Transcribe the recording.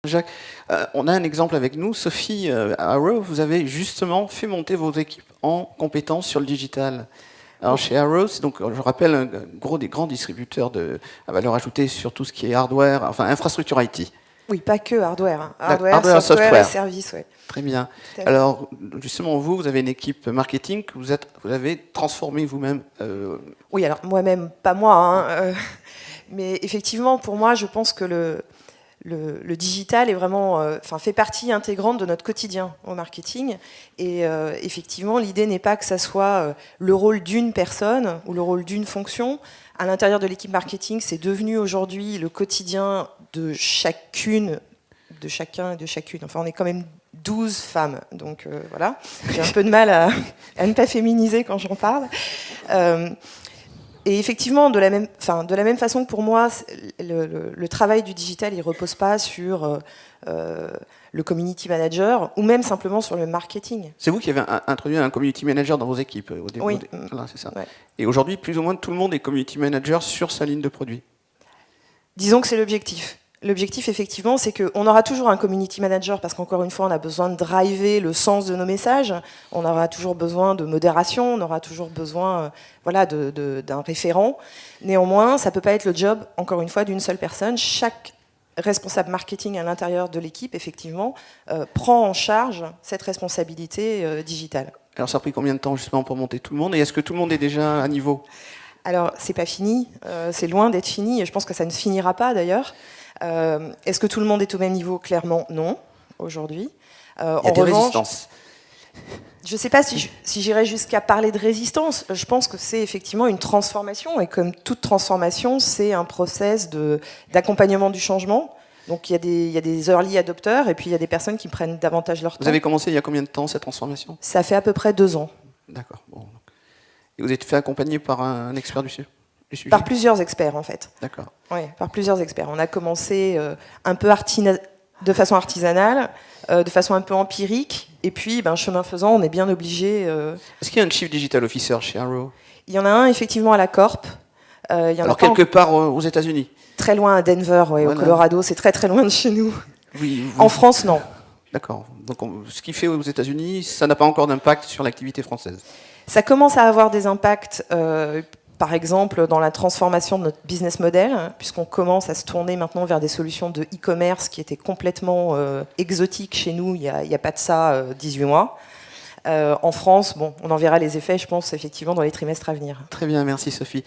Jacques, on a un exemple avec nous. Sophie, à Arrow, vous avez justement fait monter vos équipes en compétences sur le digital. Alors chez Arrow, c'est donc, je rappelle, des grands distributeurs à valeur ajoutée sur tout ce qui est hardware, enfin infrastructure IT. Oui, pas que hardware. Hein. Hardware, software et services, oui. Très bien. Alors, justement, vous avez une équipe marketing que vous avez transformée vous-même. Oui, alors moi-même, pas moi, hein, mais effectivement, pour moi, je pense que le digital est vraiment, fait partie intégrante de notre quotidien au marketing. Et effectivement, l'idée n'est pas que ça soit le rôle d'une personne ou le rôle d'une fonction. À l'intérieur de l'équipe marketing, c'est devenu aujourd'hui le quotidien de chacune, de chacun et de chacune. Enfin, on est quand même 12 femmes, donc voilà. J'ai un peu de mal à ne pas féminiser quand j'en parle. Et effectivement, de la même façon que pour moi, le travail du digital, il ne repose pas sur le community manager ou même simplement sur le marketing. C'est vous qui avez introduit un community manager dans vos équipes au début. Oui. Voilà, c'est ça. Ouais. Et aujourd'hui, plus ou moins tout le monde est community manager sur sa ligne de produit. Disons que c'est l'objectif. L'objectif, effectivement, c'est qu'on aura toujours un community manager parce qu'encore une fois, on a besoin de driver le sens de nos messages. On aura toujours besoin de modération, on aura toujours besoin d'un référent. Néanmoins, ça ne peut pas être le job, encore une fois, d'une seule personne. Chaque responsable marketing à l'intérieur de l'équipe, effectivement, prend en charge cette responsabilité digitale. Alors, ça a pris combien de temps, justement, pour monter tout le monde? Et est-ce que tout le monde est déjà à niveau? Alors, c'est pas fini. C'est loin d'être fini. Et je pense que ça ne finira pas, d'ailleurs. Est-ce que tout le monde est au même niveau? Clairement, non, aujourd'hui. Il y a des résistances. Je ne sais pas si j'irais jusqu'à parler de résistance. Je pense que c'est effectivement une transformation. Et comme toute transformation, c'est un process d'accompagnement du changement. Donc il y a des early adopters et puis il y a des personnes qui prennent davantage leur temps. Vous avez commencé il y a combien de temps, cette transformation? Ça fait à peu près 2 ans. D'accord. Bon. Et vous êtes fait accompagner par un expert du sujet? Par plusieurs experts, en fait. D'accord. Oui, par plusieurs experts. On a commencé un peu de façon artisanale, de façon un peu empirique, et puis, chemin faisant, on est bien obligé... Est-ce qu'il y a un Chief Digital Officer chez Arrow? Il y en a un, effectivement, à la Corp. Alors, quelque part aux États-Unis? Très loin, à Denver, ouais, voilà. Au Colorado. C'est très, très loin de chez nous. Oui, en France, non. D'accord. Donc, ce qu'il fait aux États-Unis, ça n'a pas encore d'impact sur l'activité française? Ça commence à avoir des impacts... par exemple, dans la transformation de notre business model, puisqu'on commence à se tourner maintenant vers des solutions de e-commerce qui étaient complètement exotiques chez nous il n'y a pas de ça 18 mois. En France, on en verra les effets, je pense, effectivement, dans les trimestres à venir. Très bien, merci Sophie.